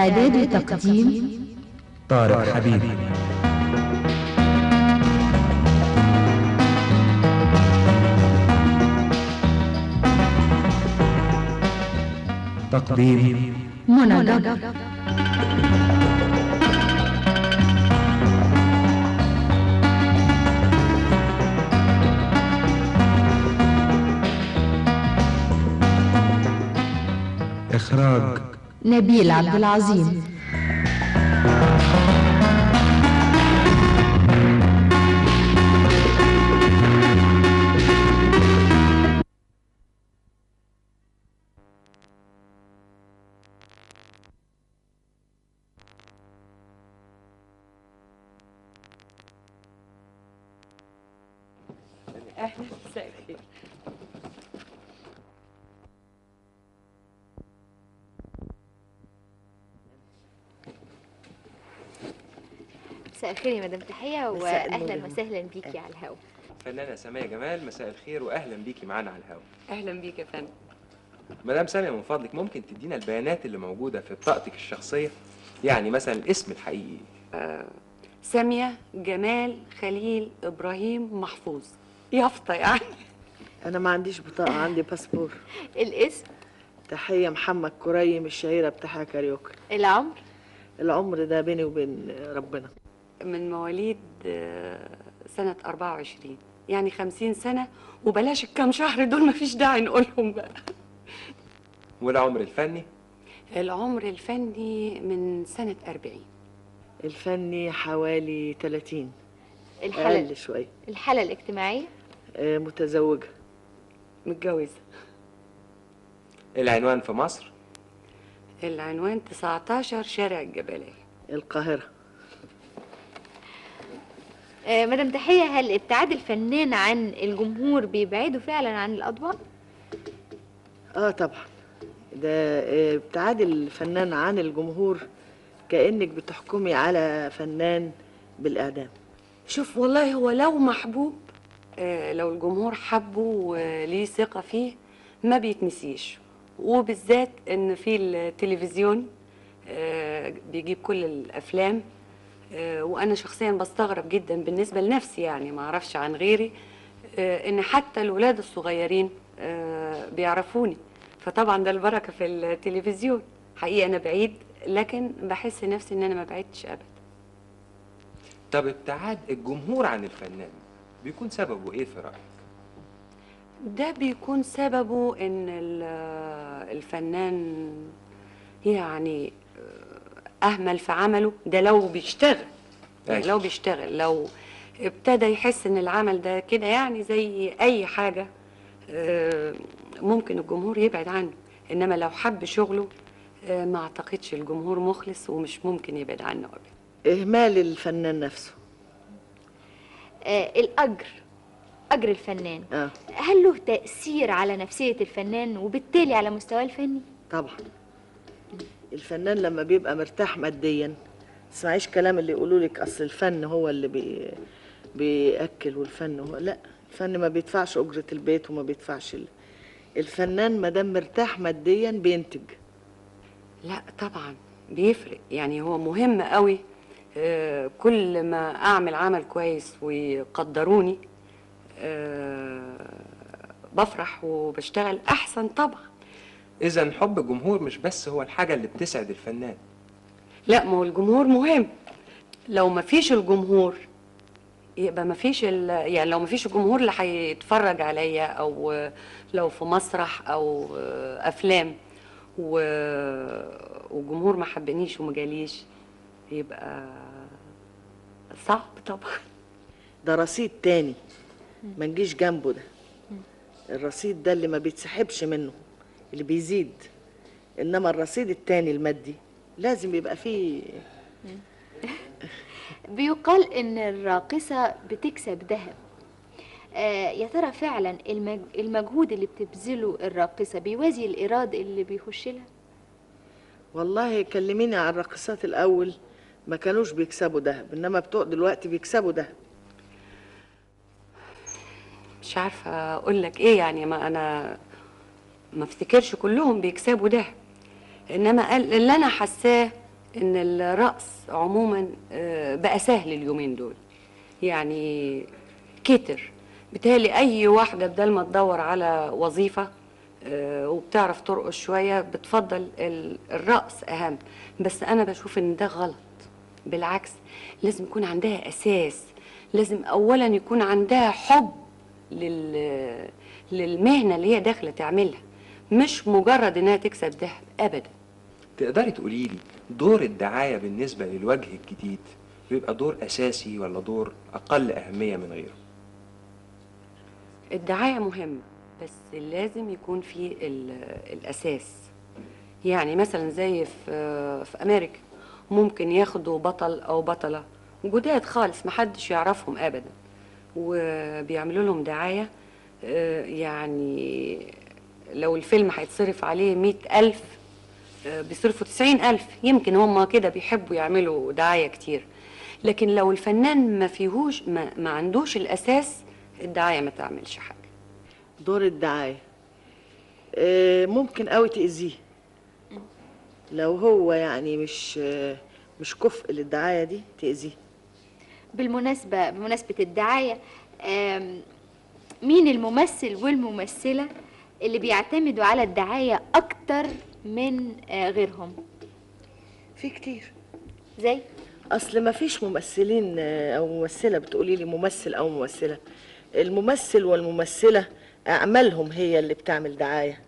إعداد وتقديم طارق حبيبي. تقديم منى جبر. إخراج نبيل عبد العظيم. اهلا، مساء الخير. مساء الخير يا مدام تحية، واهلا وسهلا بيكي على الهوا. فنانة سامية جمال، مساء الخير واهلا بيكي معانا على الهوا. اهلا بيك يا فندم. مدام سامية من فضلك ممكن تدينا البيانات اللي موجودة في بطاقتك الشخصية؟ يعني مثلا الاسم الحقيقي. سامية جمال خليل ابراهيم محفوظ، يافطة يعني. أنا ما عنديش بطاقة، عندي باسبور. الاسم؟ تحية محمد كريم، الشهيرة بتاعها كاريوكا. العمر؟ العمر ده بيني وبين ربنا. من مواليد سنة 24، يعني 50 سنة، وبلاش الكام شهر دول مفيش داعي نقولهم بقى. والعمر الفني؟ العمر الفني من سنة 40. الفني حوالي 30. الحالة أقل شوية. الحالة الاجتماعية؟ متزوجة. متجوزة. العنوان في مصر؟ العنوان 19 شارع الجبلية، القاهرة. مدام تحية، هل ابتعاد الفنان عن الجمهور بيبعده فعلا عن الأضواء؟ طبعا. ده ابتعاد الفنان عن الجمهور كأنك بتحكمي على فنان بالإعدام. شوف والله هو لو محبوب، لو الجمهور حبه وليه ثقة فيه ما بيتنسيش، وبالذات ان في التلفزيون بيجيب كل الافلام. وانا شخصيا بستغرب جدا بالنسبة لنفسي، يعني ما اعرفش عن غيري، ان حتى الولاد الصغيرين بيعرفوني. فطبعا ده البركة في التلفزيون. حقيقة انا بعيد، لكن بحس نفسي ان انا ما بعدتش ابدا. طب ابتعاد الجمهور عن الفنان بيكون سببه ايه في رأيك؟ ده بيكون سببه ان الفنان يعني اهمل في عمله ده. لو بيشتغل، يعني لو بيشتغل، لو ابتدى يحس ان العمل ده كده يعني زي اي حاجة، ممكن الجمهور يبعد عنه. انما لو حب شغله ما اعتقدش الجمهور مخلص، ومش ممكن يبعد عنه ابدا. إهمال الفنان نفسه. أجر الفنان هل له تأثير على نفسية الفنان وبالتالي على مستواه الفني؟ طبعا. الفنان لما بيبقى مرتاح ماديا، تسمعيش كلام اللي يقولوا لك اصل الفن هو اللي بيأكل، والفن هو، لا، الفن ما بيدفعش أجرة البيت وما بيدفعش الفنان ما دام مرتاح ماديا بينتج. لا طبعا بيفرق، يعني هو مهم قوي. كل ما اعمل عمل كويس ويقدروني بفرح وبشتغل احسن طبعا. اذا حب الجمهور مش بس هو الحاجة اللي بتسعد الفنان. لا، ما هو الجمهور مهم. لو ما فيش الجمهور يبقى ما فيش يعني لو ما فيش الجمهور اللي هيتفرج عليا، او لو في مسرح او افلام والجمهور ما حبنيش وما جاليش، يبقى صعب طبعا. ده رصيد تاني ما نجيش جنبه. ده الرصيد ده اللي ما بيتسحبش منه، اللي بيزيد. انما الرصيد التاني المادي لازم يبقى فيه. بيقال ان الراقصة بتكسب ذهب. يا ترى فعلا المجهود اللي بتبذله الراقصة بيوازي الإيراد اللي بيخش لها؟ والله كلميني عن الراقصات الأول، ما كانوش بيكسبوا دهب، إنما بتوع دلوقتي بيكسبوا دهب. مش عارفة أقول لك إيه، يعني ما أنا ما افتكرش كلهم بيكسبوا ده، إنما اللي أنا حاساه ان الرقص عموما بقى سهل اليومين دول، يعني كتر. بالتالي اي واحده بدل ما تدور على وظيفه وبتعرف ترقص شويه بتفضل الرقص اهم. بس انا بشوف ان ده غلط، بالعكس لازم يكون عندها اساس، لازم اولا يكون عندها حب للمهنه اللي هي داخله تعملها، مش مجرد انها تكسب ذهب ابدا. تقدري تقولي لي دور الدعاية بالنسبة للوجه الجديد بيبقى دور أساسي ولا دور أقل أهمية من غيره؟ الدعاية مهمة، بس لازم يكون في الأساس. يعني مثلا زي في أمريكا ممكن ياخدوا بطل أو بطلة جداد خالص محدش يعرفهم أبدا، وبيعملوا لهم دعاية. يعني لو الفيلم هيتصرف عليه 100,000 بيصرفوا 90,000. يمكن هم كده بيحبوا يعملوا دعاية كتير. لكن لو الفنان ما فيهوش ما عندوش الأساس، الدعاية ما تعملش حاجة. دور الدعاية ممكن قوي تأذيه لو هو يعني مش كفء للدعاية دي، تأذيه. بمناسبة الدعاية، مين الممثل والممثلة اللي بيعتمدوا على الدعاية أكتر من غيرهم؟ في كتير. زي اصل ما فيش ممثلين او ممثله بتقولي لي ممثل او ممثله. الممثل والممثله اعمالهم هي اللي بتعمل دعايه،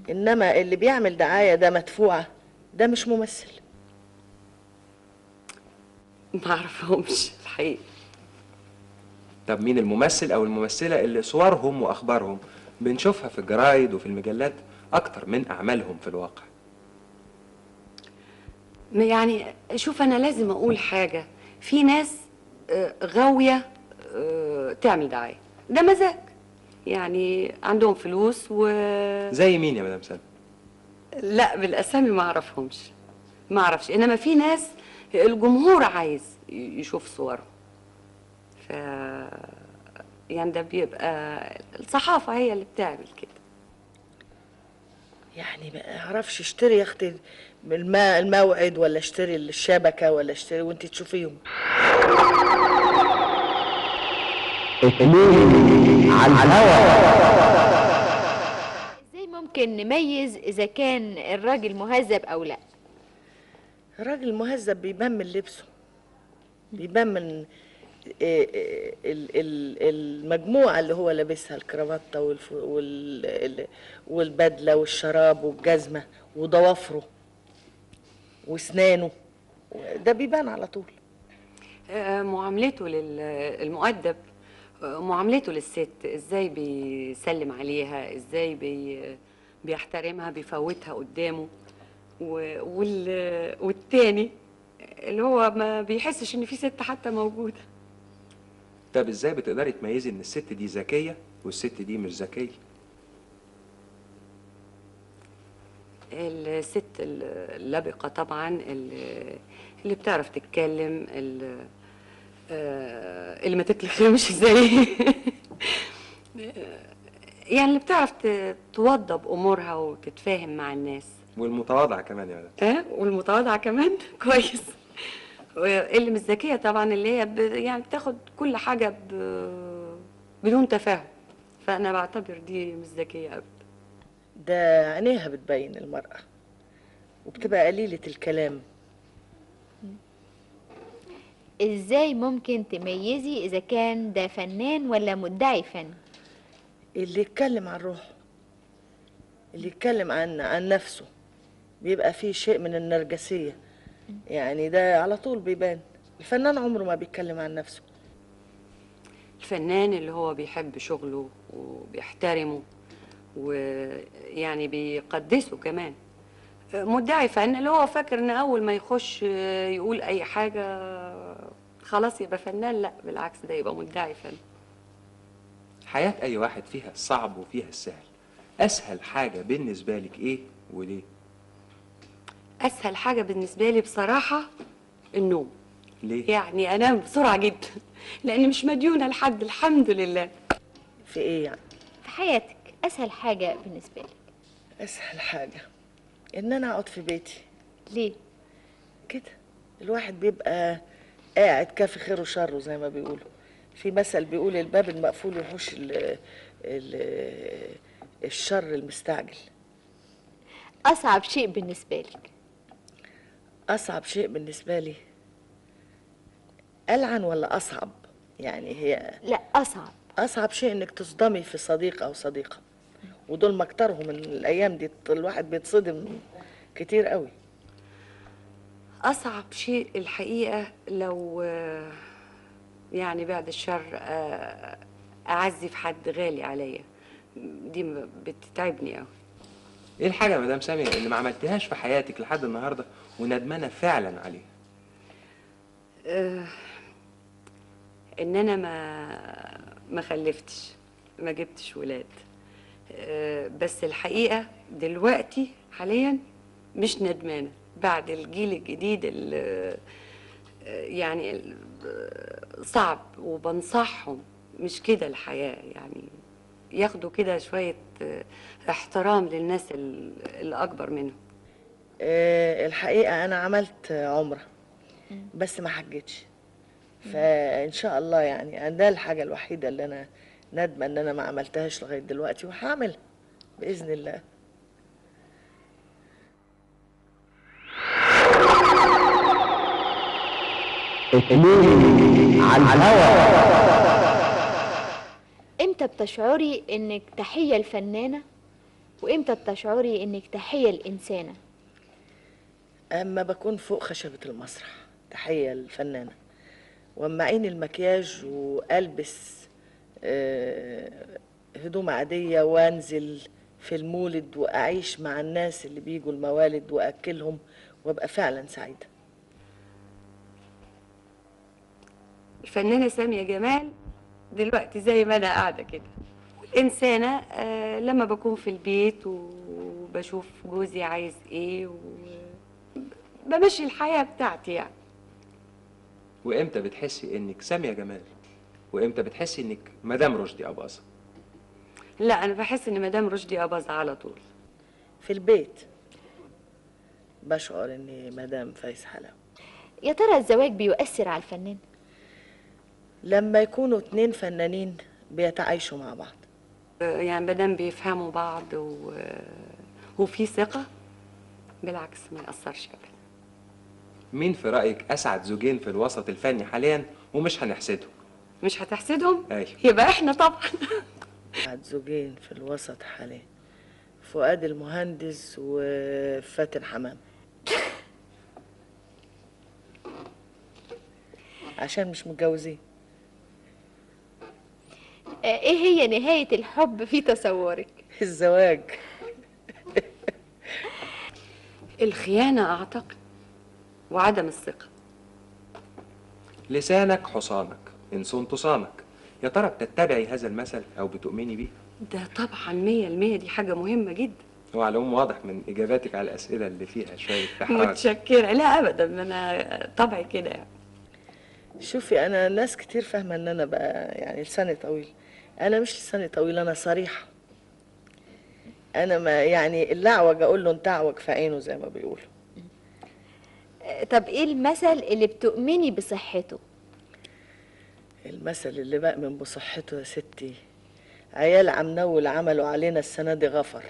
انما اللي بيعمل دعايه ده مدفوعه، ده مش ممثل. ما اعرفهمش الحقيقة. طب مين الممثل أو الممثلة اللي صورهم وأخبارهم بنشوفها في الجرايد وفي المجلات أكتر من أعمالهم في الواقع؟ يعني شوف، أنا لازم أقول حاجة. في ناس غاوية تعمل دعاية، ده مزاج، يعني عندهم فلوس زي مين يا مدام سلمى؟ لا بالأسامي ما أعرفهمش، ما أعرفش. إنما في ناس الجمهور عايز يشوف صورهم، ف يعني ده بيبقى الصحافة هي اللي بتعمل كده. يعني ما اعرفش اشتري يا اختي الموعد، ولا اشتري الشبكه، ولا اشتري وانت تشوفيهم. ازاي ممكن نميز إذا كان الراجل مهذب أو لا؟ الراجل المهذب بيبان من لبسه، بيبان من المجموعة اللي هو لابسها، الكرافتة والبدلة والشراب والجزمة وضوافره واسنانه، ده بيبان على طول. معاملته للمؤدب، معاملته للست، ازاي بيسلم عليها، ازاي بيحترمها، بيفوتها قدامه. والتاني اللي هو ما بيحسش ان في ست حتى موجوده. طب ازاي بتقدري تميزي ان الست دي ذكية والست دي مش ذكية؟ الست اللبقه طبعا، اللي بتعرف تتكلم، اللي ما تتلخمش زي يعني اللي بتعرف توضب امورها وتتفاهم مع الناس. والمتواضعة كمان يا مدام. والمتواضعه كمان كويس. اللي مش ذكيه طبعا، اللي هي يعني بتاخد كل حاجه بدون تفاهم، فانا بعتبر دي مش ذكيه ابدا. ده عينيها بتبين المرأة، وبتبقى قليلة الكلام. ازاي ممكن تميزي إذا كان ده فنان ولا مدعي فن؟ اللي يتكلم عن روحه، اللي يتكلم عن نفسه، بيبقى فيه شيء من النرجسية، يعني ده على طول بيبان. الفنان عمره ما بيتكلم عن نفسه. الفنان اللي هو بيحب شغله وبيحترمه ويعني بيقدسه كمان. مدعي فن اللي هو فاكر ان اول ما يخش يقول اي حاجة خلاص يبقى فنان. لا بالعكس، ده يبقى مدعي فن. حياة أي واحد فيها الصعب وفيها السهل، أسهل حاجة بالنسبة لك إيه وليه؟ اسهل حاجة بالنسبة لي بصراحة النوم. ليه؟ يعني انام بسرعة جدا لاني مش مديونة لحد، الحمد لله. في ايه يعني؟ في حياتك أسهل حاجة بالنسبة لك؟ اسهل حاجة ان انا اقعد في بيتي. ليه؟ كده الواحد بيبقى قاعد كافي خيره وشره زي ما بيقولوا. في مثل بيقول الباب المقفول يحوش الشر المستعجل. أصعب شيء بالنسبة لك؟ أصعب شيء بالنسبة لي ألعن ولا أصعب؟ يعني هي لا، أصعب. أصعب شيء إنك تصدمي في صديق أو صديقة، ودول مكترهم من الأيام دي، الواحد بيتصدم كتير قوي. أصعب شيء الحقيقة لو يعني بعد الشر أعزي في حد غالي عليا، دي بتتعبني قوي. ايه الحاجه يا مدام ساميه اللي ما عملتهاش في حياتك لحد النهارده وندمانه فعلا عليها؟ ان انا ما خلفتش، ما جبتش ولاد. بس الحقيقه دلوقتي حاليا مش ندمانه بعد الجيل الجديد اللي يعني صعب، وبنصحهم مش كده الحياه، يعني ياخدوا كده شويه احترام للناس اللي اكبر منهم. الحقيقة أنا عملت عمرة بس ما حجتش، فإن شاء الله يعني ده الحاجة الوحيدة اللي أنا ندمة إن أنا ما عملتهاش لغاية دلوقتي، وهعملها بإذن الله. اتنين على الهوا. إمتى بتشعري إنك تحية الفنانة، وإمتى بتشعري إنك تحية الإنسانة؟ أما بكون فوق خشبة المسرح تحية الفنانة، وأما عين المكياج وألبس هدوم عادية وأنزل في المولد وأعيش مع الناس اللي بيجوا الموالد وأكلهم وأبقى فعلا سعيدة. الفنانة سامية جمال دلوقتي زي ما أنا قاعدة كده، والإنسانة لما بكون في البيت وبشوف جوزي عايز إيه وبمشي الحياة بتاعتي يعني. وامتى بتحسي انك ساميه جمال وامتى بتحسي انك مدام رشدي اباظه؟ لا، أنا بحس إن مدام رشدي أباظة على طول. في البيت بشعر إني مدام فايز حلاوة. يا ترى الزواج بيؤثر على الفنان؟ لما يكونوا اتنين فنانين بيتعايشوا مع بعض، يعني مادام بيفهموا بعض وفي ثقة، بالعكس ما يأثرش أبدا. مين في رايك اسعد زوجين في الوسط الفني حاليا ومش هنحسدهم؟ مش هتحسدهم؟ أيوة. يبقى إحنا طبعا. قاعد زوجين في الوسط حاليا فؤاد المهندس وفاتن حمام، عشان مش متجوزين. إيه هي نهاية الحب في تصورك؟ الزواج. الخيانة أعتقد، وعدم الثقة. لسانك حصانك ان صنت صانك. يا ترى بتتبعي هذا المثل او بتؤمني بيه؟ ده طبعا 100%، دي حاجة مهمة جدا. هو على العموم واضح من اجاباتك على الاسئله اللي فيها شويه احراج. متشكرة. لا أبدا، أنا طبعي كده يعني. شوفي انا ناس كتير فاهمه ان انا بقى يعني لساني طويل، انا مش لساني طويل، انا صريحه. انا ما يعني اللعوج اقول له انت اعوج في عينه زي ما بيقولوا. طب إيه المثل اللي بتؤمني بصحته؟ المثل اللي بأمن بصحته يا ستي، عيال عمنول عملوا علينا السنه دي غفر.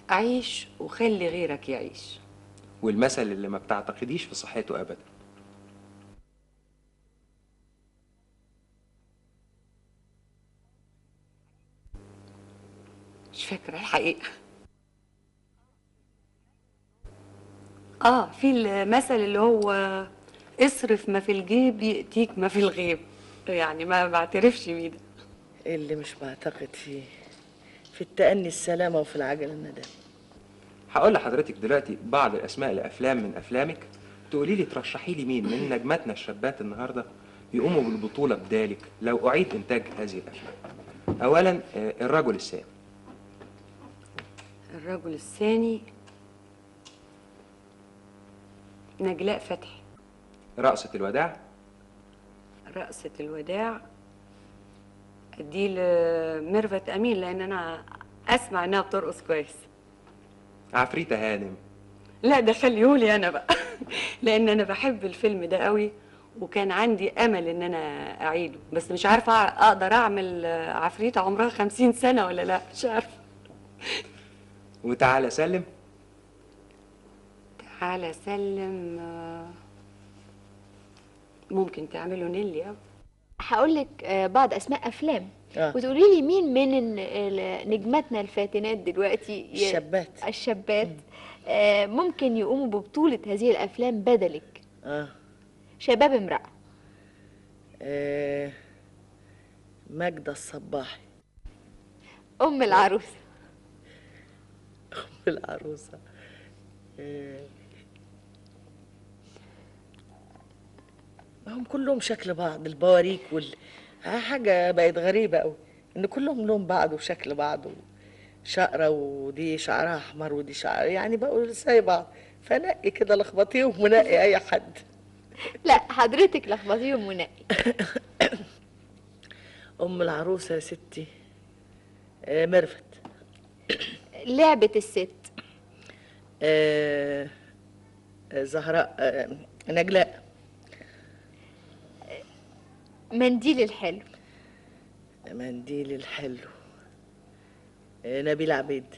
عيش وخلي غيرك يعيش. والمثل اللي ما بتعتقديش في صحته ابدا؟ مش فاكرة الحقيقة. في المثل اللي هو اصرف ما في الجيب يأتيك ما في الغيب، يعني ما بعترفش بيه ده. اللي مش بعتقد فيه في التأني السلامه وفي العجل الندم. هقول لحضرتك دلوقتي بعض الاسماء لافلام من افلامك، تقولي لي ترشحي لي مين من نجماتنا الشابات النهارده يقوموا بالبطوله بدالك لو اعيد انتاج هذه الافلام. اولا الرجل الثاني. الرجل الثاني نجلاء فتحي. رقصة الوداع. رقصة الوداع ادي لميرفت امين، لان انا اسمع انها بترقص كويس. عفريتة هانم. لا، ده خليهولي انا بقى. لان انا بحب الفيلم ده قوي، وكان عندي امل ان انا اعيده، بس مش عارفه اقدر اعمل عفريته عمرها 50 سنه ولا لا، مش عارفه. وتعالى سلم. تعالى سلم ممكن تعمله نيلي أوي. هقول لك بعض اسماء افلام آه. وتقولي لي مين من نجماتنا الفاتنات دلوقتي الشابات ممكن يقوموا ببطولة هذه الافلام بدلك. شباب امرأة. ماجدة الصباحي. ام العروسة. ام العروسة. هم كلهم شكل بعض، البواريك حاجة بقت غريبة قوي ان كلهم لون بعض وشكل بعض، شقرة ودي شعرها احمر ودي شعر، يعني بقوا زي بعض، فنقي كده لخبطيهم ونقي اي حد. لا حضرتك لخبطيهم ونقي. ام العروسة يا ستي ميرفت. لعبة الست. زهراء نجلاء. منديل الحلو. منديل الحلو نبيل عبيد.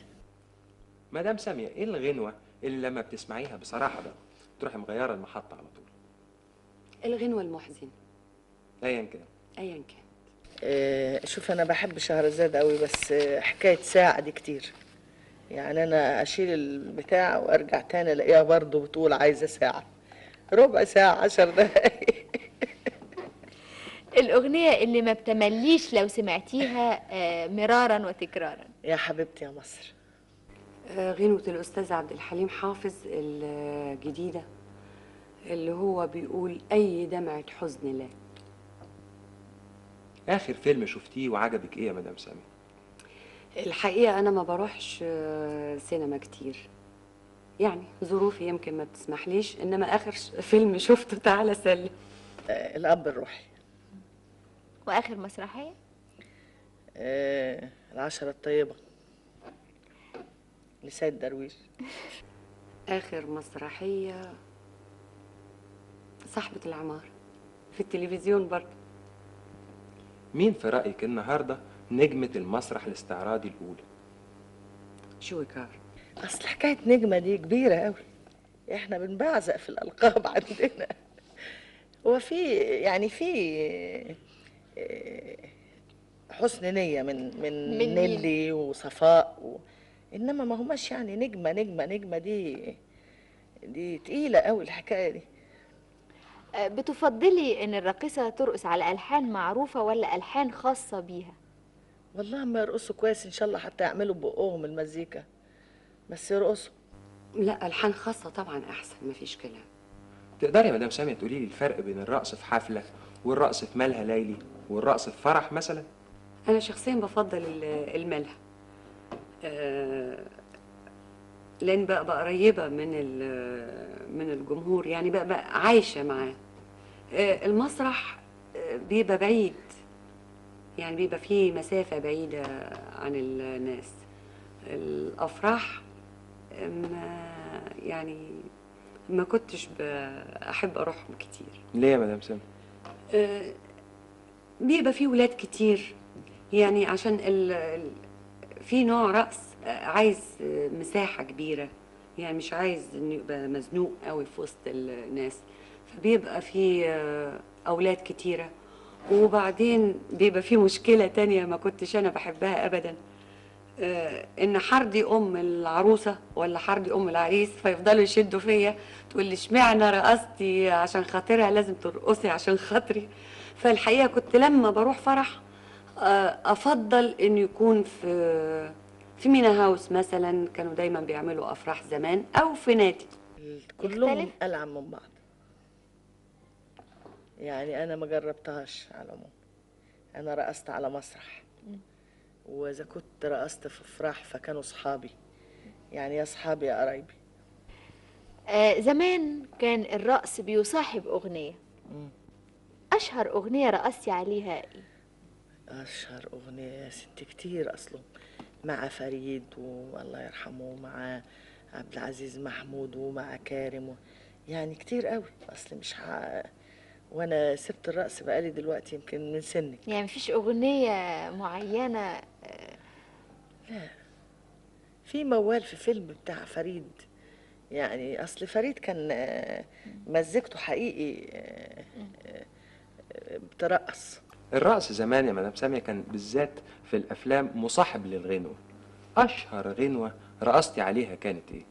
مدام سامية، ايه الغنوة اللي لما بتسمعيها بصراحة بقى تروحي مغيرة المحطة على طول؟ الغنوة المحزن ايا كان. ايا كان. شوف انا بحب شهرزاد قوي، بس حكاية ساعة دي كتير، يعني انا اشيل البتاع وارجع تاني الاقيها برضه بتقول عايزة ساعة، ربع ساعة، 10 دقايق. الأغنية اللي ما بتمليش لو سمعتيها مرارا وتكرارا. يا حبيبتي يا مصر. غنوة الأستاذ عبد الحليم حافظ الجديدة اللي هو بيقول أي دمعة حزن لا. آخر فيلم شفتيه وعجبك إيه يا مدام سامية؟ الحقيقة أنا ما بروحش سينما كتير، يعني ظروفي يمكن ما بتسمحليش، إنما آخر فيلم شفته تعالى سلم. الأب الروحي. وآخر مسرحية؟ العشرة الطيبة لسيد درويش. آخر مسرحية صاحبة العمار في التلفزيون برضه. مين في رأيك النهاردة نجمة المسرح الاستعراضي الأولى؟ شويكار. أصل حكاية نجمة دي كبيرة قوي، إحنا بنبعزق في الألقاب عندنا. هو في يعني في حسن نية من نيلي وصفاء إنما ما هماش يعني نجمة دي تقيلة قوي الحكاية دي. بتفضلي ان الراقصة ترقص على ألحان معروفة ولا ألحان خاصة بيها؟ والله ما يرقصوا كويس ان شاء الله حتى يعملوا بقهم المزيكا، بس يرقصوا. لا ألحان خاصة طبعا أحسن، مفيش كلام. تقدري يا مدام سامية تقولي لي الفرق بين الرقص في حفلة والرقص في ملهى ليلي والرقص في فرح مثلا؟ أنا شخصيا بفضل الملهى، لأن بقى قريبة من الجمهور، يعني بقى عايشة معاه. المسرح بيبقى بعيد، يعني بيبقى فيه مسافة بعيدة عن الناس. الأفراح يعني ما كنتش أحب أروحهم كتير. ليه يا مدام سامية؟ بيبقى فيه ولاد كتير، يعني عشان في نوع رقص عايز مساحة كبيرة، يعني مش عايز انه يبقى مزنوق قوي في وسط الناس، فبيبقى في أولاد كتيرة. وبعدين بيبقى في مشكلة تانية ما كنتش أنا بحبها أبدا، إن حردي أم العروسة ولا حردي أم العريس فيفضلوا يشدوا فيا، تقول لي اشمعنى رقصتي عشان خاطرها لازم ترقصي عشان خاطري. فالحقيقة كنت لما بروح فرح أفضل إنه يكون في مينا هاوس مثلا، كانوا دايما بيعملوا أفراح زمان، أو في نادي. كلهم ألعن من بعض، يعني أنا ما جربتهاش على العموم. أنا رقصت على مسرح، وإذا كنت رقصت في أفراح فكانوا صحابي، يعني يا صحابي يا قرايبي. زمان كان الرقص بيصاحب أغنية. أشهر أغنية رقصتي عليها إيه؟ أشهر أغنية يا ستي كتير أصله، مع فريد والله يرحمه، ومع عبد العزيز محمود، ومع كارم يعني كتير قوي، اصل مش وانا سبت الرقص بقالي دلوقتي يمكن من سنك. يعني مفيش أغنية معينة؟ في موال في فيلم بتاع فريد، يعني اصل فريد كان مزجته حقيقي بترقص. الرقص زمان يا مدام سامية كان بالذات في الأفلام مصاحب للغنوة. أشهر غنوة رقصتي عليها كانت إيه؟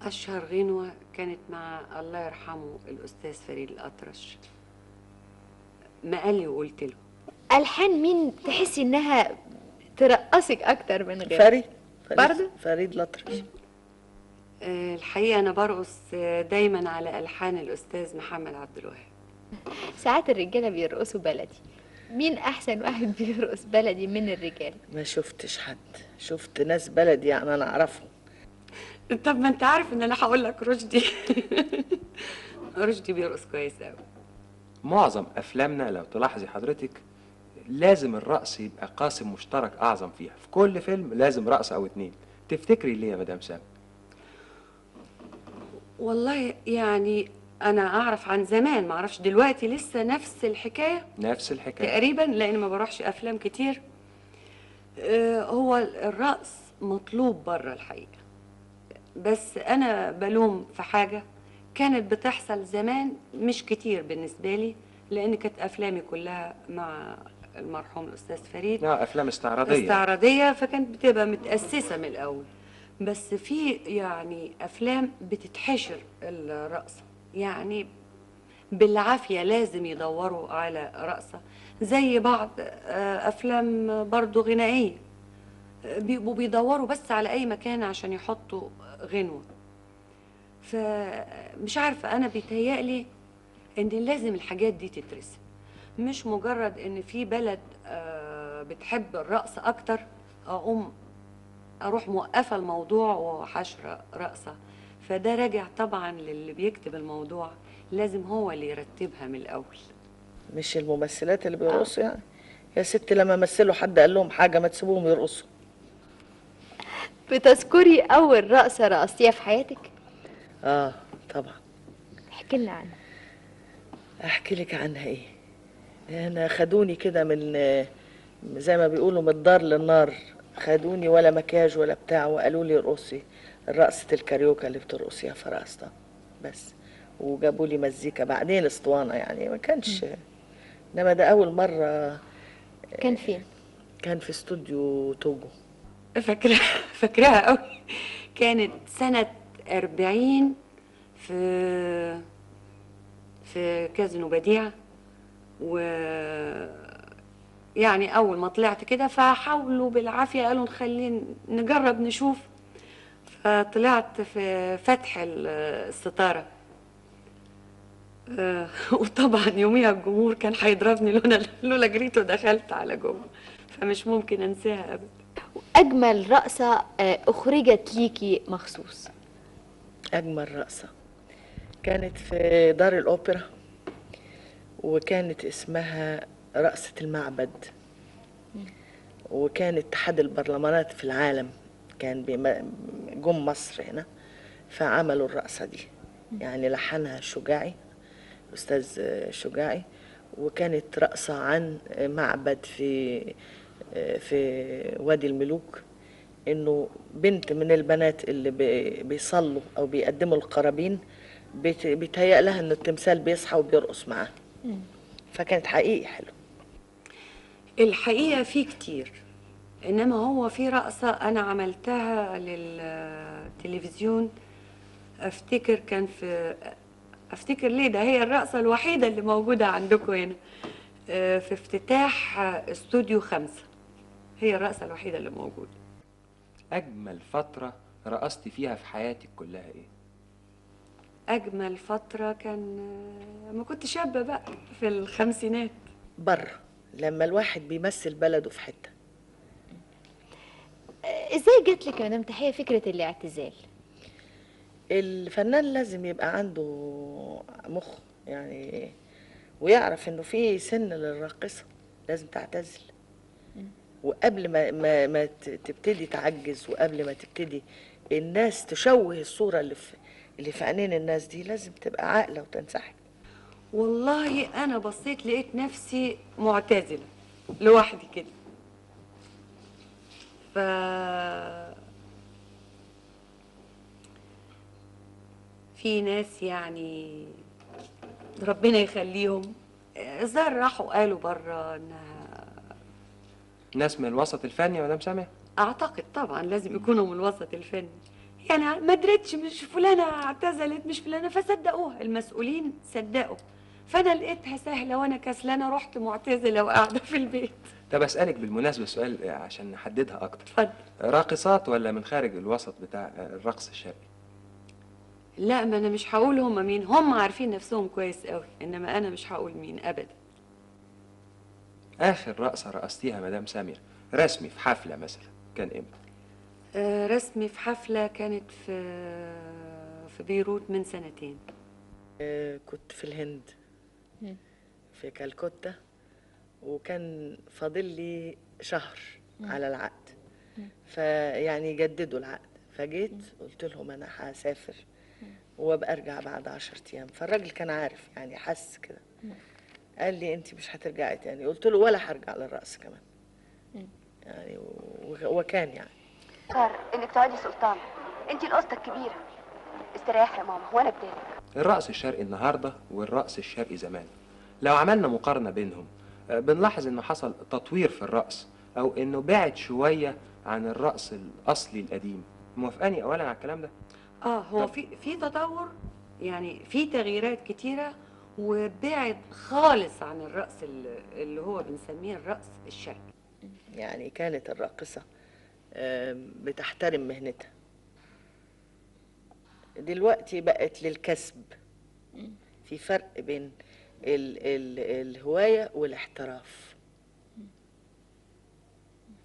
أشهر غنوة كانت مع الله يرحمه الأستاذ فريد الأطرش، ما قال لي وقلت له. ألحان مين تحسي إنها ترقصك أكتر من غير؟ فريد برضه؟ فريد الأطرش. الحقيقة أنا برقص دايما على ألحان الأستاذ محمد عبد الوهاب. ساعات الرجالة بيرقصوا بلدي، مين أحسن واحد بيرقص بلدي من الرجال؟ ما شفتش حد، شفت ناس بلدي يعني أنا أعرفهم. طب ما أنت عارف إن أنا هقول لك رشدي. رشدي بيرقص كويس قوي. معظم أفلامنا لو تلاحظي حضرتك لازم الرقص يبقى قاسم مشترك أعظم فيها، في كل فيلم لازم رقص أو اتنين. تفتكري ليه يا مدام سامية؟ والله يعني أنا أعرف عن زمان، ما أعرفش دلوقتي لسه نفس الحكاية نفس الحكاية تقريبا، لأن ما بروحش أفلام كتير. هو الرقص مطلوب بره الحقيقة، بس أنا بلوم في حاجة كانت بتحصل زمان مش كتير بالنسبة لي، لأن كانت أفلامي كلها مع المرحوم الأستاذ فريد أفلام استعراضية. استعراضية، فكانت بتبقى متأسسة من الأول. بس في يعني أفلام بتتحشر الرقصة، يعني بالعافية لازم يدوروا على رقصة، زي بعض أفلام برضو غنائية بيبقوا بيدوروا بس على أي مكان عشان يحطوا غنوة. فمش عارفة، أنا بيتهيألي إن لازم الحاجات دي تترسم، مش مجرد إن في بلد بتحب الرقص أكتر أقوم أروح موقفة الموضوع وحشرة رقصة. فده راجع طبعا للي بيكتب الموضوع، لازم هو اللي يرتبها من الأول. مش الممثلات اللي بيرقصوا يعني؟ يا ست لما مثلوا حد قال لهم حاجة ما تسيبوهم يرقصوا. بتذكري أول رقصة رقصتيها في حياتك؟ طبعا. احكي لنا عنها. احكي لك عنها ايه؟ انا خدوني كده من زي ما بيقولوا من الدار للنار، خدوني ولا مكياج ولا بتاع وقالوا لي ارقصي رقصة الكاريوكا اللي بترقصيها فرقصتها بس، وجابوا لي مزيكا بعدين اسطوانة، يعني ما كانش، انما ده اول مرة. كان فين؟ كان في استوديو توجو. فاكراها قوي. كانت سنة 40 في كازينو بديعة، و يعني أول ما طلعت كده فحاولوا بالعافية قالوا نخلي نجرب نشوف، فطلعت في فتح الستارة. وطبعا يوميها الجمهور كان هيضربني لولا جريت ودخلت على جوه، فمش ممكن انساها ابدا. أجمل رقصة أخرجت ليكي مخصوص؟ أجمل رقصة كانت في دار الأوبرا، وكانت اسمها رقصة المعبد، وكان اتحاد البرلمانات في العالم كان جم مصر هنا فعملوا الرقصة دي، يعني لحنها شجاعي، أستاذ شجاعي، وكانت رقصة عن معبد في وادي الملوك، إنه بنت من البنات اللي بيصلوا أو بيقدموا القرابين بيتهيأ لها إن التمثال بيصحى وبيرقص معاه، فكانت حقيقي حلو. الحقيقة في كتير، إنما هو في رقصة أنا عملتها للتلفزيون، أفتكر ليه ده هي الرقصة الوحيدة اللي موجودة عندكم هنا في افتتاح استوديو 5، هي الرقصة الوحيدة اللي موجودة. أجمل فترة رقصتي فيها في حياتك كلها إيه؟ أجمل فترة كان ما كنت شابة بقى في الخمسينات. بره لما الواحد بيمثل بلده في حتة. ازاي جات لك يا مدام تحية فكرة الاعتزال؟ الفنان لازم يبقى عنده مخ يعني، ويعرف انه في سن للراقصة لازم تعتزل، وقبل ما تبتدي تعجز، وقبل ما تبتدي الناس تشوه الصورة اللي في عينين الناس دي لازم تبقى عاقلة وتنسحب. والله انا بصيت لقيت نفسي معتزله لوحدي كده. ف في ناس يعني ربنا يخليهم الظاهر راحوا قالوا بره انها، ناس من الوسط الفني يا مدام سامية؟ اعتقد طبعا لازم يكونوا من الوسط الفني، يعني ما درتش مش فلانه اعتزلت مش فلانه، فصدقوها المسؤولين صدقوا، فانا لقيتها سهله وانا كسلانه رحت معتزله وقاعده في البيت. طب اسألك بالمناسبة سؤال عشان نحددها أكتر. اتفضل. راقصات ولا من خارج الوسط بتاع الرقص الشرقي؟ لا، ما انا مش هقول هم مين، هم عارفين نفسهم كويس قوي، انما انا مش هقول مين ابدا. آخر رقصة رقصتيها مدام سامية رسمي في حفلة مثلا كان إمتى؟ رسمي في حفله كانت في بيروت من سنتين. كنت في الهند في كالكوتا، وكان فاضل لي شهر على العقد، فيعني جددوا العقد، فجيت قلت لهم انا هسافر وابقى ارجع بعد 10 ايام، فالراجل كان عارف يعني حس كده، قال لي انت مش هترجعي تاني، قلت له ولا هرجع للرقص كمان يعني، وكان يعني صار انك تقعدي سلطان، انت القسطة الكبيرة. استريحي يا ماما وانا بدالك. الرقص الشرقي النهاردة والرقص الشرقي زمان لو عملنا مقارنة بينهم بنلاحظ انه حصل تطوير في الرقص او انه بعد شوية عن الرقص الاصلي القديم. موافقاني اولا على الكلام ده؟ هو في تطور، يعني في تغييرات كتيره، وبعد خالص عن الرقص اللي هو بنسميه الرقص الشرقي. يعني كانت الراقصة بتحترم مهنتها، دلوقتي بقت للكسب. في فرق بين الهواية والاحتراف،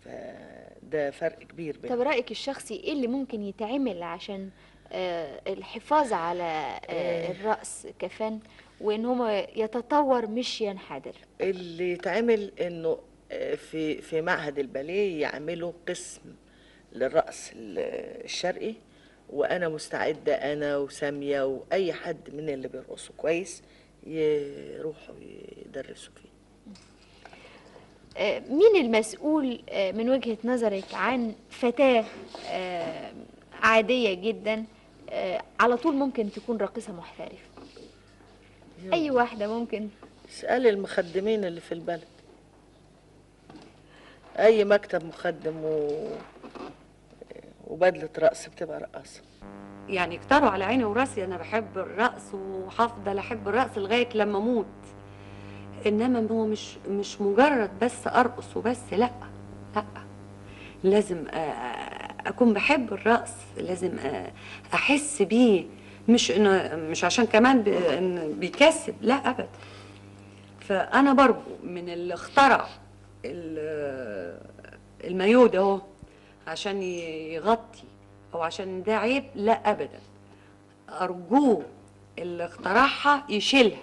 فده فرق كبير بين. طب رأيك الشخصي ايه اللي ممكن يتعمل عشان الحفاظ على الرقص كفن، وان هو يتطور مش ينحدر؟ اللي يتعمل انه في معهد الباليه يعملوا قسم للرقص الشرقي، وانا مستعده انا وساميه واي حد من اللي بيرقصوا كويس يروحوا يدرسوا فيه. مين المسؤول من وجهة نظرك عن فتاة عادية جدا على طول ممكن تكون راقصة محترفة؟ أي واحدة ممكن. اسألي المخدمين اللي في البلد، أي مكتب مخدم وبدلة رقص بتبقى رقاصة. يعني اكتروا على عيني وراسي، انا بحب الرقص وهفضل احب الرقص لغايه لما اموت، انما هو مش مجرد بس ارقص وبس، لا لا، لازم اكون بحب الرقص، لازم احس بيه، مش عشان كمان إن بيكسب، لا ابدا. فانا برضو من اللي اخترع المايو ده اهو عشان يغطي او عشان ده عيب، لا ابدا، ارجوه اللي اخترعها يشيلها.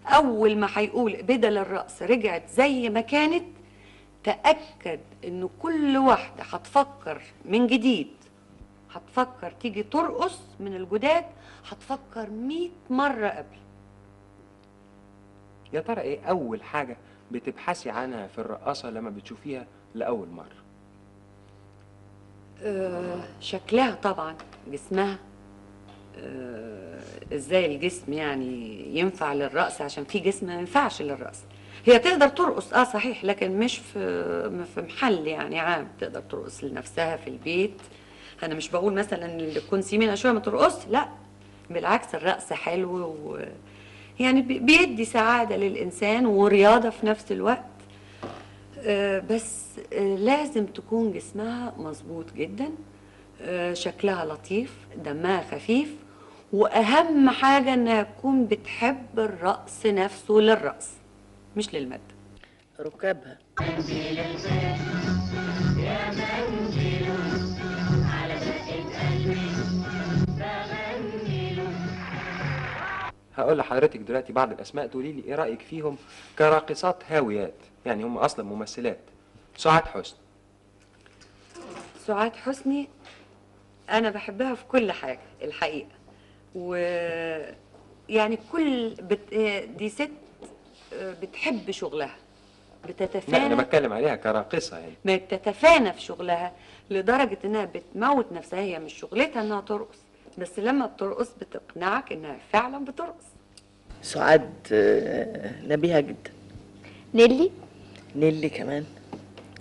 اول ما هيقول بدل الرقص رجعت زي ما كانت، تأكد انه كل واحدة هتفكر من جديد، هتفكر تيجي ترقص من الجداد، هتفكر 100 مرة قبل. يا ترى ايه اول حاجة بتبحثي عنها في الرقاصة لما بتشوفيها لأول مرة؟ شكلها طبعا، جسمها، ازاي الجسم يعني ينفع للرقص، عشان في جسم ما ينفعش للرقص. هي تقدر ترقص صحيح، لكن مش في محل يعني عام، تقدر ترقص لنفسها في البيت. انا مش بقول مثلا اللي تكون سمينه شويه ما ترقص، لا بالعكس، الرقص حلو يعني بيدي سعاده للانسان ورياضه في نفس الوقت. بس لازم تكون جسمها مظبوط جدا، شكلها لطيف، دمها خفيف، واهم حاجه انها تكون بتحب الرقص نفسه للرقص مش للمادة. ركابها هقول لحضرتك دلوقتي بعض الاسماء تقولي لي ايه رايك فيهم كراقصات هاويات، يعني هم اصلا ممثلات. سعاد حسني. سعاد حسني انا بحبها في كل حاجه الحقيقه، ويعني دي ست بتحب شغلها، لا بتتفانى. انا بتكلم عليها كراقصه يعني. ما بتتفانى في شغلها لدرجة انها بتموت نفسها. هي مش شغلتها انها ترقص، بس لما بترقص بتقنعك انها فعلا بترقص. سعاد نبيهة جدا. نيلي؟ نيلي كمان،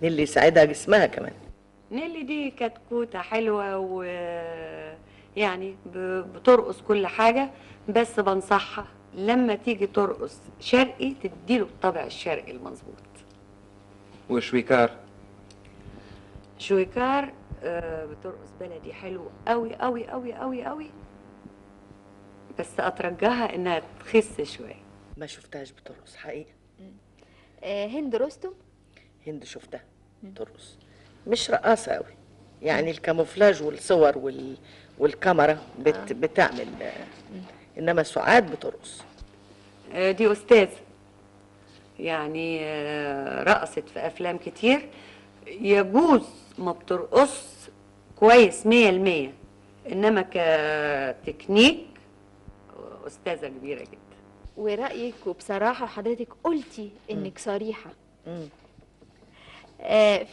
نيلي يساعدها جسمها كمان. نيلي دي كتكوتة حلوة، ويعني بترقص كل حاجة، بس بنصحها لما تيجي ترقص شرقي تديله الطابع الشرقي المظبوط. وشويكار؟ شويكار بترقص بلدي حلو قوي قوي قوي قوي قوي، بس اترجاها انها تخس شويه. ما شفتهاش بترقص حقيقة. هند رستم؟ هند شفتها ترقص، مش رقاصة قوي يعني. الكاموفلاج والصور والكاميرا بتعمل، انما سعاد بترقص. دي استاذ يعني، رقصت في افلام كتير. يجوز ما بترقص كويس 100%، انما كتكنيك استاذه كبيره جدا. ورأيك وبصراحة حضرتك قلتي انك صريحة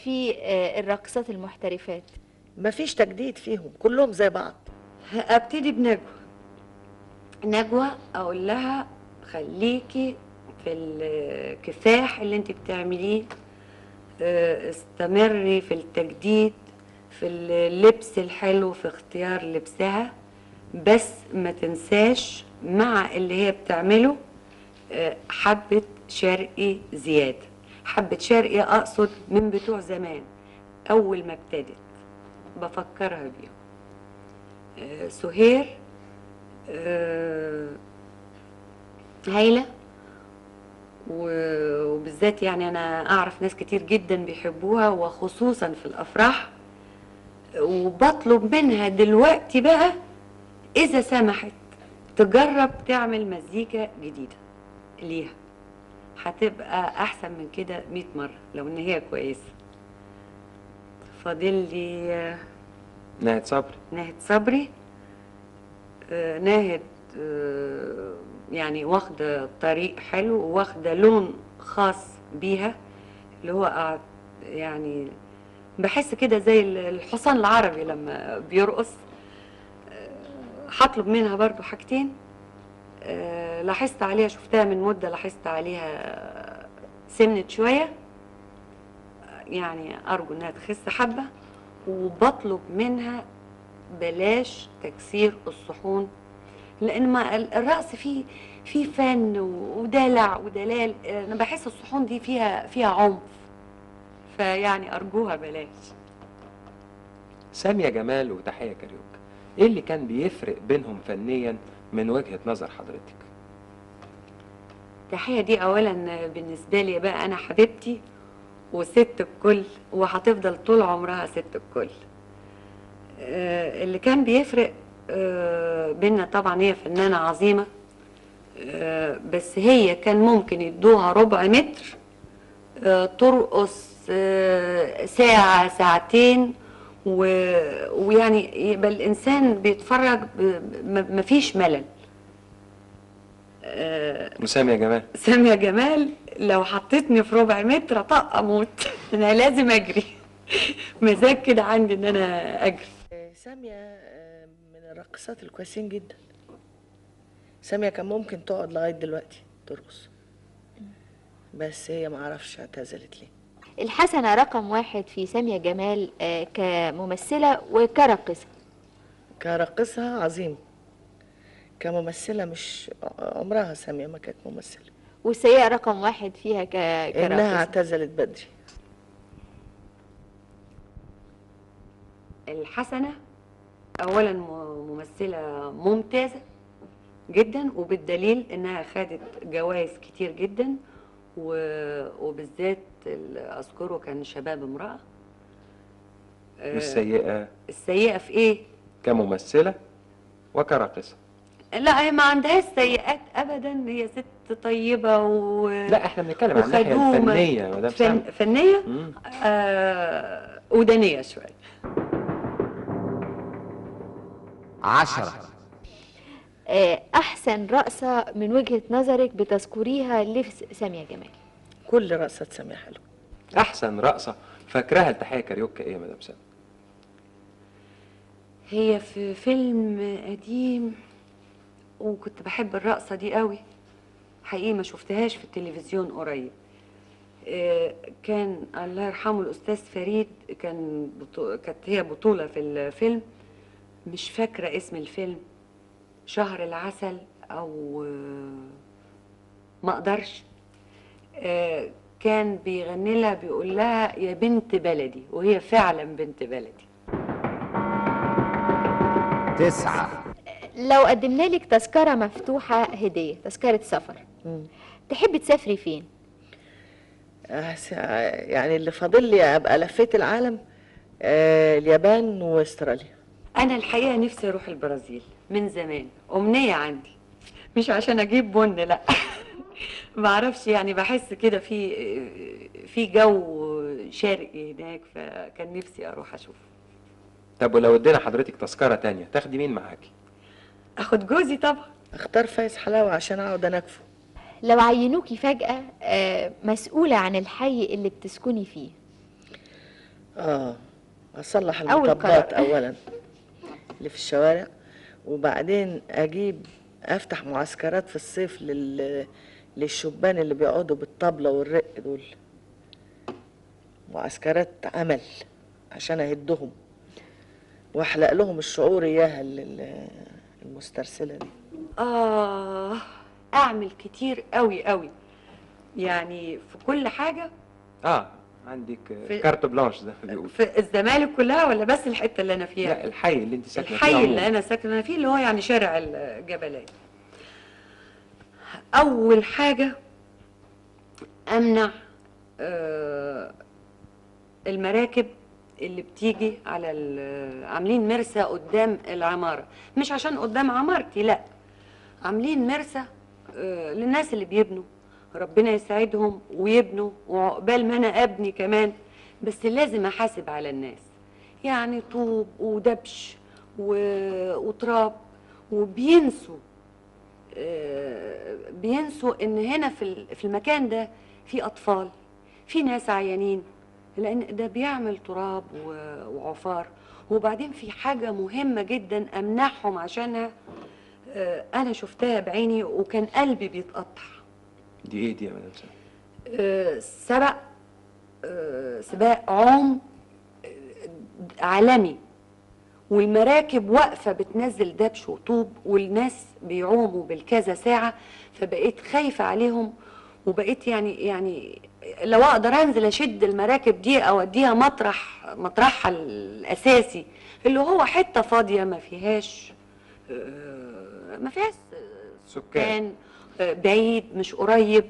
في الراقصات المحترفات. مفيش تجديد فيهم، كلهم زي بعض. ابتدي بنجوى. نجوى اقول لها خليكي في الكفاح اللي انت بتعمليه، استمري في التجديد، في اللبس الحلو، في اختيار لبسها، بس ما تنساش مع اللي هي بتعمله حبة شرقي زيادة. حبة شرقي أقصد من بتوع زمان أول ما ابتدت بفكرها بيهم. سهير هايلة، وبالذات يعني أنا أعرف ناس كتير جدا بيحبوها، وخصوصا في الأفراح. وبطلب منها دلوقتي بقى إذا سمحت تجرب تعمل مزيكا جديدة ليها، هتبقى أحسن من كده 100 مرة لو إن هي كويسة. فاضل لي ناهد صبري. ناهد صبري. ناهد يعني واخدة طريق حلو، واخدة لون خاص بيها، اللي هو يعني بحس كده زي الحصان العربي لما بيرقص. هطلب منها برضو حاجتين لاحظت عليها، شفتها من مدة، لاحظت عليها سمنت شوية، يعني أرجو إنها تخس حبة. وبطلب منها بلاش تكسير الصحون، لأن ما الرقص فيه فن ودلع ودلال. أنا بحس الصحون دي فيها عنف، فيعني أرجوها بلاش. سامية جمال وتحية كاريوكا، ايه اللي كان بيفرق بينهم فنيا من وجهة نظر حضرتك؟ تحية دي أولا بالنسبة لي بقى أنا حبيبتي وست الكل، وهتفضل طول عمرها ست الكل. اللي كان بيفرق بينا طبعا هي فنانة عظيمة، بس هي كان ممكن يدوها ربع متر ترقص ساعة ساعتين، ويعني يبقى الإنسان بيتفرج مفيش ملل. وسامية جمال؟ سامية جمال لو حطيتني في ربع متر اطق اموت. انا لازم اجري. مزاج كده عندي ان انا اجري. سامية من الراقصات الكويسين جدا. سامية كان ممكن تقعد لغاية دلوقتي ترقص، بس هي ما عرفش اعتزلت ليه. الحسنة رقم 1 في سامية جمال كممثلة وكراقصة. كراقصة عظيم، كممثلة مش عمرها سامية ما كانت ممثلة. والسيئة رقم 1 فيها كراقصة. إنها اعتزلت بدري. الحسنة أولا ممثلة ممتازة جدا، وبالدليل إنها خدت جوائز كتير جدا، وبالذات أذكره كان شباب امرأة. والسيئة؟ السيئة في إيه؟ كممثلة وكراقصة. لا هي ما عندهاش سيئات ابدا، هي ست طيبه لا احنا بنتكلم عن الناحيه الفنيه يا مدام سامي. فنيه ودانيه شويه. 10. احسن رقصة من وجهة نظرك بتذكريها لسامية جمال؟ كل رقصة سامية حلوة. احسن رقصه فاكراها التحيه كاريوكا ايه يا مدام سامية؟ هي في فيلم قديم وكنت بحب الرقصة دي قوي حقيقي، ما شفتهاش في التلفزيون قريب. كان الله يرحمه الأستاذ فريد، كانت هي بطولة في الفيلم، مش فاكرة اسم الفيلم، شهر العسل أو ما أقدرش. كان بيغني لها بيقول لها يا بنت بلدي، وهي فعلا بنت بلدي. 9. لو قدمنا لك تذكرة مفتوحة هدية، تذكرة سفر، تحبي تسافري فين؟ يعني اللي فاضل لي ابقى لفيت العالم، اليابان واستراليا. أنا الحقيقة نفسي أروح البرازيل من زمان، أمنية عندي، مش عشان أجيب بن لا معرفش، يعني بحس كده في جو شرقي هناك، فكان نفسي أروح أشوف. طب ولو ادينا حضرتك تذكره تانية تاخدي مين معاكي؟ أخد جوزي طبعا. اختار فايز حلاوة عشان اقعد انكفه. لو عينوكي فجأة مسؤولة عن الحي اللي بتسكني فيه، اصلح أول المطبات قرار. اولا اللي في الشوارع، وبعدين افتح معسكرات في الصيف للشبان اللي بيقعدوا بالطبلة والرق دول، معسكرات عمل عشان اهدهم واحلق لهم الشعور اياها المسترسلة دي. أعمل كتير قوي قوي، يعني في كل حاجة. عندك كارت بلانش زي ما بيقولوا. في الزمالك كلها ولا بس الحتة اللي أنا فيها؟ لا، الحي اللي انت ساكنه فيه. الحي اللي أنا ساكنة فيه اللي هو يعني شارع الجبلية. أول حاجة أمنع المراكب اللي بتيجي على عاملين مرسى قدام العمارة، مش عشان قدام عمارتي لا، عاملين مرسى للناس اللي بيبنوا، ربنا يساعدهم ويبنوا، وعقبال ما انا ابني كمان، بس لازم احاسب على الناس، يعني طوب ودبش وتراب، وبينسوا بينسوا ان هنا في المكان ده في اطفال، في ناس عيانين، لان ده بيعمل تراب وعفار. وبعدين في حاجة مهمة جدا امنعهم عشانها، انا شفتها بعيني وكان قلبي بيتقطع. دي ايه دي يا مدام سامية؟ سباق عوم عالمي، والمراكب واقفة بتنزل دبش وطوب، والناس بيعوموا بالكذا ساعة، فبقيت خايفة عليهم، وبقيت يعني لو اقدر انزل اشد المراكب دي او اديها مطرحها الاساسي اللي هو حتة فاضية ما فيهاش سكان، بعيد مش قريب.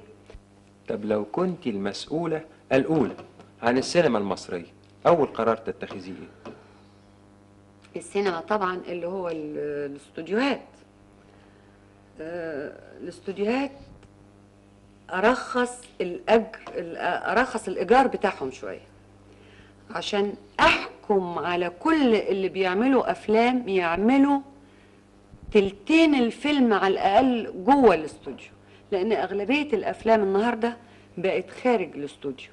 طب لو كنت المسؤولة الأولى عن السينما المصرية، أول قرار تتخذيه ايه؟ السينما طبعا اللي هو الاستوديوهات. الاستوديوهات ارخص الايجار بتاعهم شويه، عشان احكم على كل اللي بيعملوا افلام يعملوا تلتين الفيلم على الاقل جوه الاستوديو، لان اغلبيه الافلام النهارده بقت خارج الاستوديو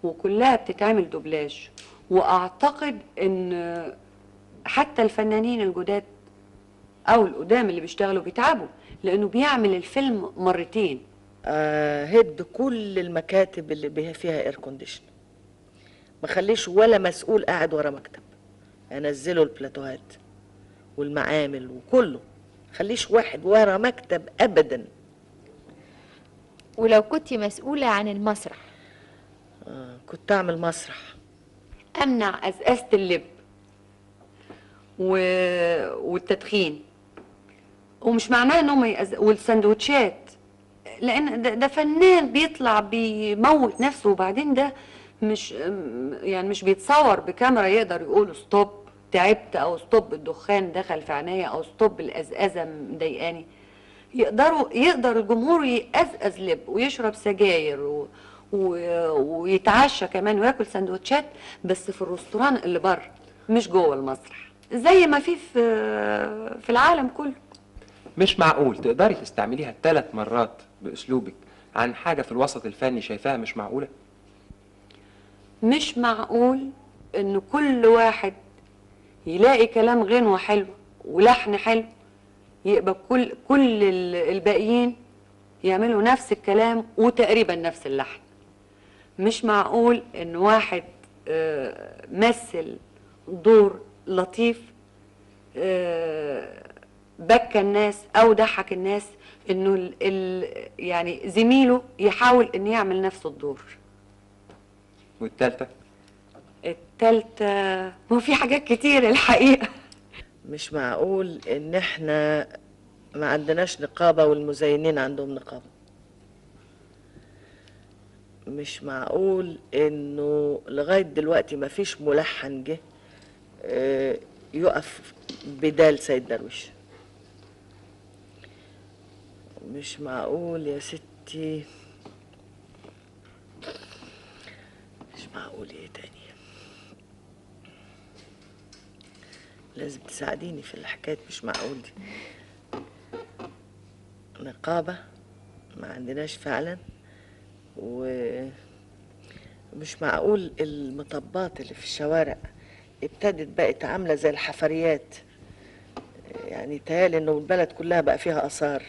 وكلها بتتعمل دوبلاج، واعتقد ان حتى الفنانين الجداد او القدام اللي بيشتغلوا بيتعبوا، لانه بيعمل الفيلم مرتين. هد كل المكاتب اللي فيها اير كونديشن، ما خليش ولا مسؤول قاعد ورا مكتب، انزله البلاتوهات والمعامل وكله، خليش واحد ورا مكتب ابدا. ولو كنت مسؤولة عن المسرح؟ كنت اعمل مسرح، امنع ازازة اللب والتدخين، ومش معناه انهم والسندوتشات، لان ده فنان بيطلع بيموت نفسه، وبعدين ده مش بيتصور بكاميرا يقدر يقول ستوب تعبت، او ستوب الدخان دخل في عينيا، او ستوب الازازه مضايقاني. يقدر الجمهور يقزقز لب ويشرب سجاير ويتعشى كمان وياكل سندوتشات، بس في الرستوران اللي بره مش جوه المسرح، زي ما في العالم كله. مش معقول تقدري تستعمليها 3 مرات باسلوبك عن حاجه في الوسط الفني شايفاها مش معقوله؟ مش معقول ان كل واحد يلاقي كلام غنوة حلو ولحن حلو يبقى كل الباقيين يعملوا نفس الكلام وتقريبا نفس اللحن. مش معقول ان واحد مثل دور لطيف بكى الناس او ضحك الناس، انه يعني زميله يحاول ان يعمل نفس الدور. والتالتة؟ التالتة هو في حاجات كتير الحقيقة. مش معقول ان احنا ما عندناش نقابة والمزينين عندهم نقابة. مش معقول انه لغاية دلوقتي ما فيش ملحن جه يقف بدال سيد درويش. مش معقول يا ستي، مش معقول ايه تاني. لازم تساعديني في الحكاية. مش معقول دي نقابة ما عندناش فعلا، ومش معقول المطبات اللي في الشوارع ابتدت بقت عاملة زي الحفريات. يعني تهيألي انه البلد كلها بقى فيها آثار.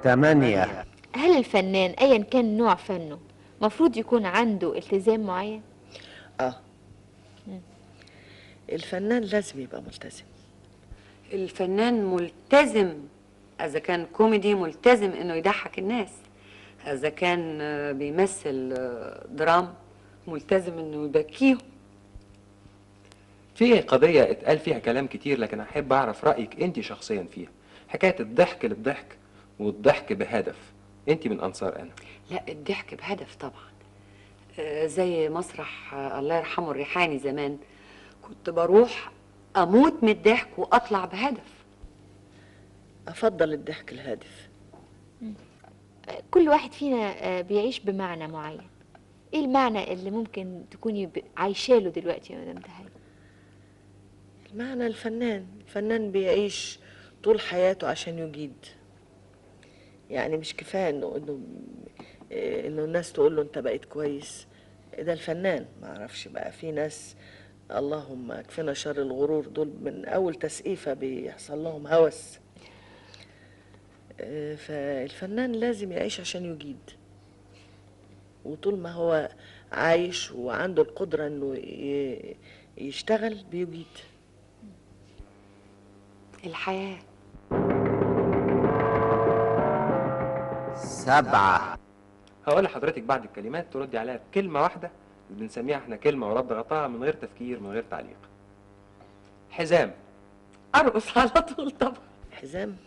8. هل الفنان ايا كان نوع فنه مفروض يكون عنده التزام معين؟ الفنان لازم يبقى ملتزم. الفنان ملتزم، اذا كان كوميدي ملتزم انه يضحك الناس، اذا كان بيمثل درام ملتزم انه يبكيهم. في قضية اتقال فيها كلام كتير، لكن أحب أعرف رأيك أنت شخصيا فيها، حكاية الضحك للضحك والضحك بهدف، أنت من أنصار أنا؟ لا، الضحك بهدف طبعا. زي مسرح الله يرحمه الريحاني زمان، كنت بروح أموت من الضحك وأطلع بهدف. أفضل الضحك الهادف. كل واحد فينا بيعيش بمعنى معين. ايه المعنى اللي ممكن تكوني عايشاله دلوقتي يا مدام تهاني؟ المعنى الفنان بيعيش طول حياته عشان يجيد. يعني مش كفايه انه الناس تقول له انت بقيت كويس. ده الفنان. ما اعرفش بقى، في ناس اللهم اكفنا شر الغرور، دول من اول تسقيفه بيحصل لهم هوس. فالفنان لازم يعيش عشان يجيد، وطول ما هو عايش وعنده القدره انه يشتغل بيجيد. الحياة. 7. هقول لحضرتك بعض الكلمات تردي عليها بكلمة واحدة، بنسميها احنا كلمة ورد غطاها، من غير تفكير من غير تعليق. حزام. أرقص على طول طبعا. حزام.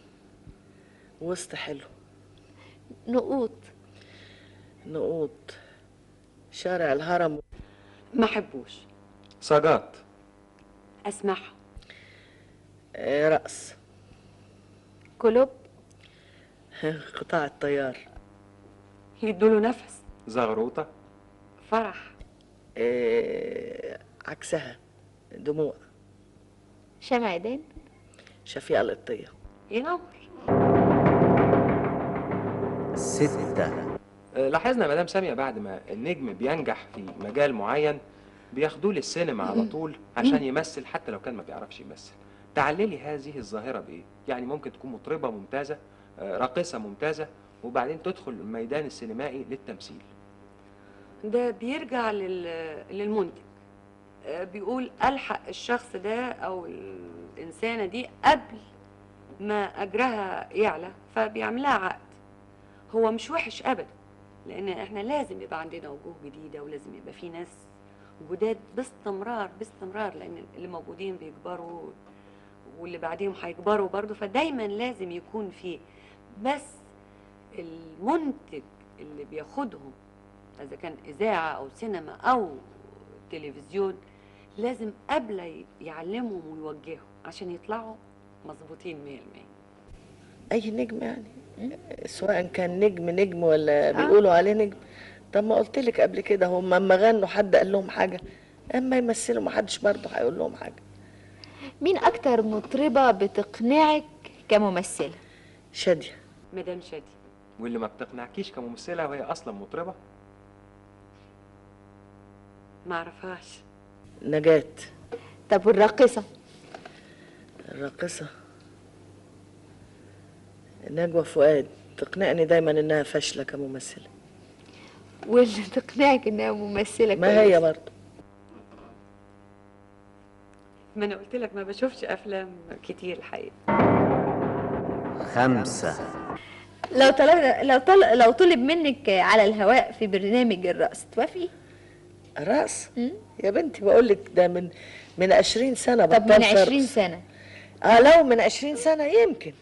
وسط حلو. نقوط. شارع الهرم. ما أحبوش. صاجات. أسمعها. رقص. كلوب. قطاع الطيار. يدوله نفس. زغروطة. فرح. عكسها دموع. شمع عيدان. شفيقة القطية. ينور. 6. لاحظنا مدام سامية بعد ما النجم بينجح في مجال معين بياخدوه للسينما على طول عشان يمثل، حتى لو كان ما بيعرفش يمثل. تعللي هذه الظاهرة بإيه؟ يعني ممكن تكون مطربة ممتازة، راقصة ممتازة، وبعدين تدخل الميدان السينمائي للتمثيل. ده بيرجع للمنتج. بيقول ألحق الشخص ده أو الإنسانة دي قبل ما أجرها يعلى، فبيعملها عقد. هو مش وحش أبدا، لأن إحنا لازم يبقى عندنا وجوه جديدة، ولازم يبقى في ناس جداد باستمرار، لأن اللي موجودين بيكبروا واللي بعديهم هيكبروا برضه، فدايما لازم يكون في. بس المنتج اللي بياخدهم إذا كان إذاعة أو سينما أو تلفزيون لازم قبل يعلمهم ويوجههم عشان يطلعوا مظبوطين 100%. أي نجم يعني، سواء كان نجم ولا بيقولوا عليه نجم. طب ما قلت لك قبل كده، هم اما غنوا حد قال لهم حاجة؟ اما يمثلوا ما حدش برضه هيقول لهم حاجة. مين اكتر مطربة بتقنعك كممثلة؟ شادية. مدام شادي. واللي ما بتقنعكيش كممثلة وهي أصلا مطربة؟ ما اعرفهاش. نجاة. طب والراقصة؟ الراقصة نجوى فؤاد، تقنعني دايما انها فاشلة كممثلة. واللي تقنعك انها ممثلة ما هي برضه. ما انا قلت لك ما بشوفش افلام كتير الحقيقه. 5. لو طلب منك على الهواء في برنامج الرقص توافقي؟ الرقص؟ يا بنتي بقول لك ده من 20 سنة طب بطلت من 20 أرقص. سنة؟ لو من 20 سنة يمكن.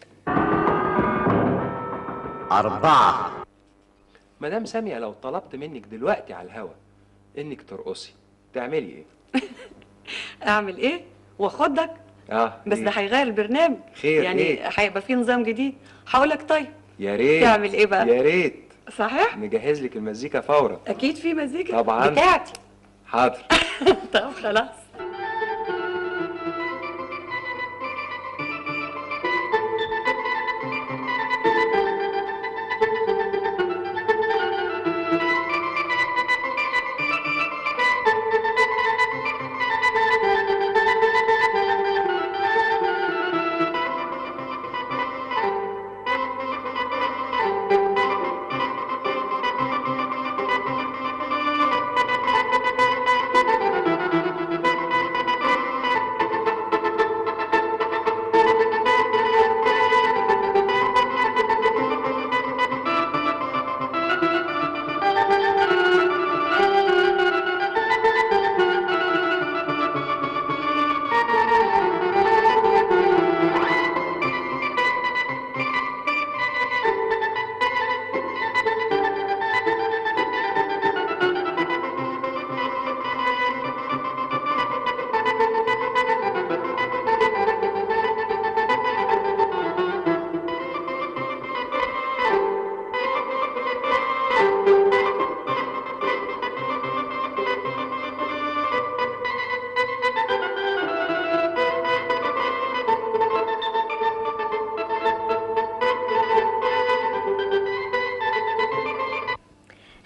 4. مدام سامية، لو طلبت منك دلوقتي على الهوا انك ترقصي تعملي ايه؟ اعمل ايه واخدك؟ بس إيه؟ ده هيغير البرنامج. خير يعني إيه؟ هيبقى فيه نظام جديد. هقول لك طيب. يا ريت. تعمل ايه بقى؟ يا ريت. صحيح؟ نجهز لك المزيكا فورا. اكيد في مزيكا طبعا بتاعتي. حاضر. طب خلاص.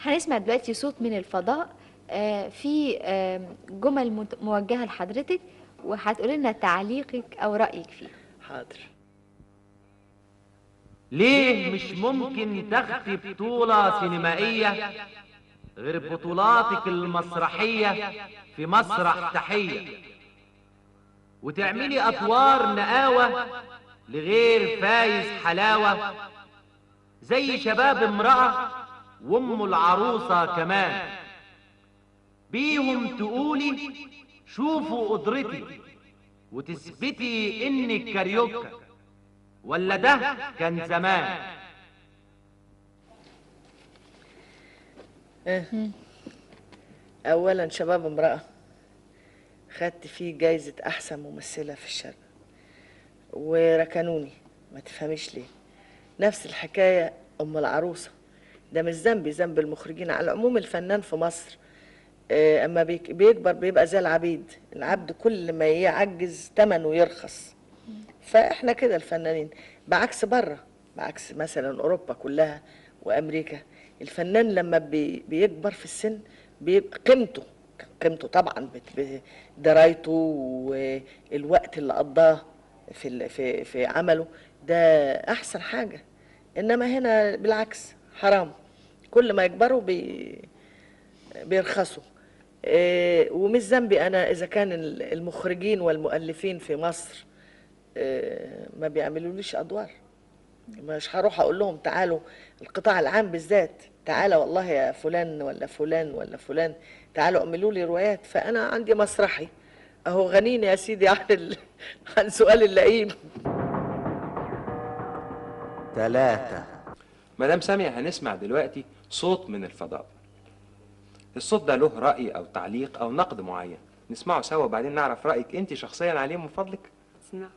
هنسمع دلوقتي صوت من الفضاء، في جمل موجهة لحضرتك، وهتقولي لنا تعليقك أو رأيك فيه. حاضر. ليه مش ممكن تاخدي بطولة سينمائية غير بطولاتك المسرحية في مسرح تحية، وتعملي أدوار نقاوة لغير فايز حلاوة زي شباب امرأة وام العروسة كمان، بيهم تقولي شوفوا قدرتي وتثبتي انك كاريوكا، ولا ده كان زمان؟ اولا شباب امرأة خدت فيه جايزة احسن ممثلة في الشرق وركنوني، ما تفهميش ليه. نفس الحكاية ام العروسة، ده مش ذنبي، ذنب المخرجين. على العموم الفنان في مصر اما بيكبر بيبقى زي العبيد، العبد كل ما يعجز ثمنه يرخص. فاحنا كده الفنانين، بعكس بره، بعكس مثلا اوروبا كلها وامريكا، الفنان لما بيكبر في السن بيبقى قيمته طبعا بدرايته والوقت اللي قضاه في عمله ده احسن حاجه. انما هنا بالعكس حرام، كل ما يكبروا بيرخصوا. ومش ذنبي انا اذا كان المخرجين والمؤلفين في مصر ما بيعملوليش ادوار. مش هروح اقول لهم تعالوا القطاع العام بالذات، تعالى والله يا فلان ولا فلان ولا فلان تعالوا اعملوا لي روايات. فانا عندي مسرحي اهو، غنيني يا سيدي عن سؤال اللئيم. 3. مدام سامية، هنسمع دلوقتي صوت من الفضاء. الصوت ده له رأي أو تعليق أو نقد معين، نسمعه سوا وبعدين نعرف رأيك أنت شخصيا عليه من فضلك. اسمع.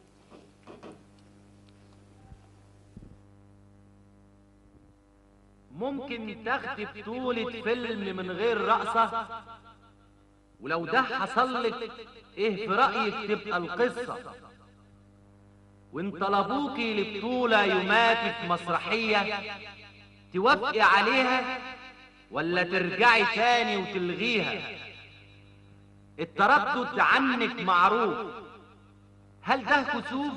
ممكن تاخدي بطولة فيلم من غير رقصة ولو ده حصل لك ايه في رأيك تبقى القصة؟ وان طلبوكي لبطولة يوماتي في مسرحية توافقي عليها ولا ترجعي تاني وتلغيها؟ التردد عنك معروف، هل ده كسوف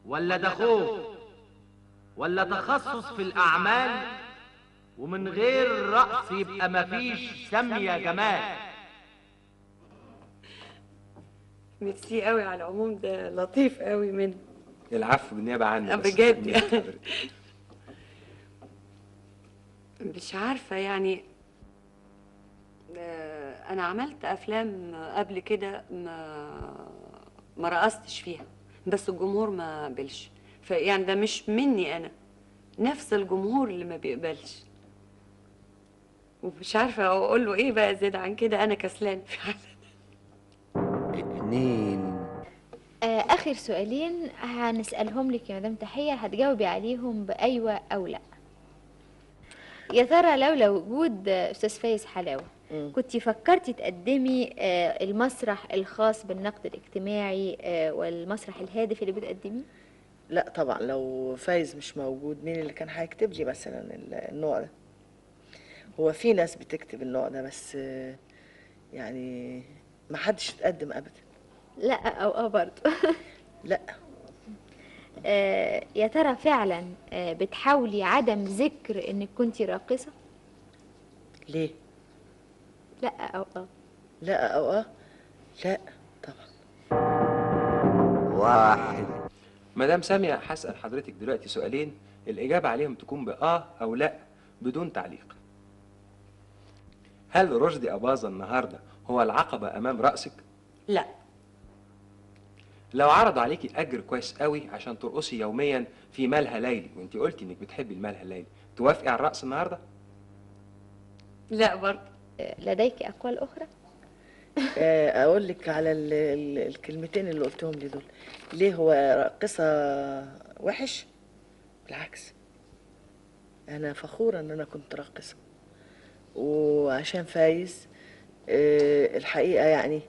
ولا ده خوف ولا تخصص في الأعمال؟ ومن غير رقص يبقى مفيش سمية جمال. ميرسي قوي على العموم، ده لطيف قوي منه. العفو بالنيابه عني بجد يعني. مش عارفه يعني، انا عملت افلام قبل كده ما رقصتش فيها، بس الجمهور ما قبلش، فيعني ده مش مني انا، نفس الجمهور اللي ما بيقبلش، ومش عارفه اقول له ايه بقى زيادة عن كده، انا كسلان فعلا. 2. آخر سؤالين هنسألهم لك يا مدام تحية، هتجاوبي عليهم بأيوة أو لأ. يا ترى لولا وجود أستاذ فايز حلاوة كنت فكرتي تقدمي المسرح الخاص بالنقد الاجتماعي والمسرح الهادف اللي بتقدميه؟ لا طبعا، لو فايز مش موجود مين اللي كان هيكتب لي مثلا النوع ده؟ هو في ناس بتكتب النوع ده بس يعني ما حدش اتقدم ابدا. لا او برضه. لا. يا ترى فعلا بتحاولي عدم ذكر انك كنتي راقصة؟ ليه؟ لا او لا او لا طبعا. 1. مدام سامية، هسأل حضرتك دلوقتي سؤالين الإجابة عليهم تكون بآه أو لأ بدون تعليق. هل رشدي أباظة النهاردة هو العقبة أمام رأسك؟ لا. لو عرض عليكي أجر كويس قوي عشان ترقصي يوميا في مالها ليلي، وانت قلتي انك بتحبي المالها الليلي، توافقي على الرقص النهارده؟ لا برضه. لديك أقوال أخرى؟ اقول لك على الكلمتين اللي قلتهم لي دول. ليه هو راقصه وحش؟ بالعكس، انا فخوره ان انا كنت راقصه، وعشان فايز الحقيقه يعني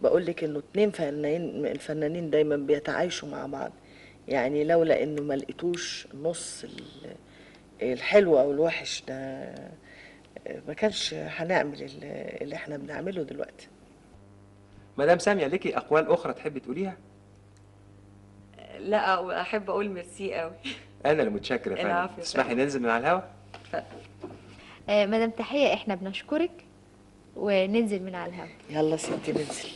بقول لك انه 2 فنانين، الفنانين دايما بيتعايشوا مع بعض، يعني لولا انه ما لقيتوش نص الحلو او الوحش ده ما كانش هنعمل اللي احنا بنعمله دلوقتي. مدام سامية، ليكي أقوال أخرى تحبي تقوليها؟ لا، أحب أقول ميرسي قوي. أنا اللي متشكر يا فندم. تسمحي ننزل من على الهوا؟ مدام تحية، احنا بنشكرك وننزل من على الهوا. يلا ستي ننزل.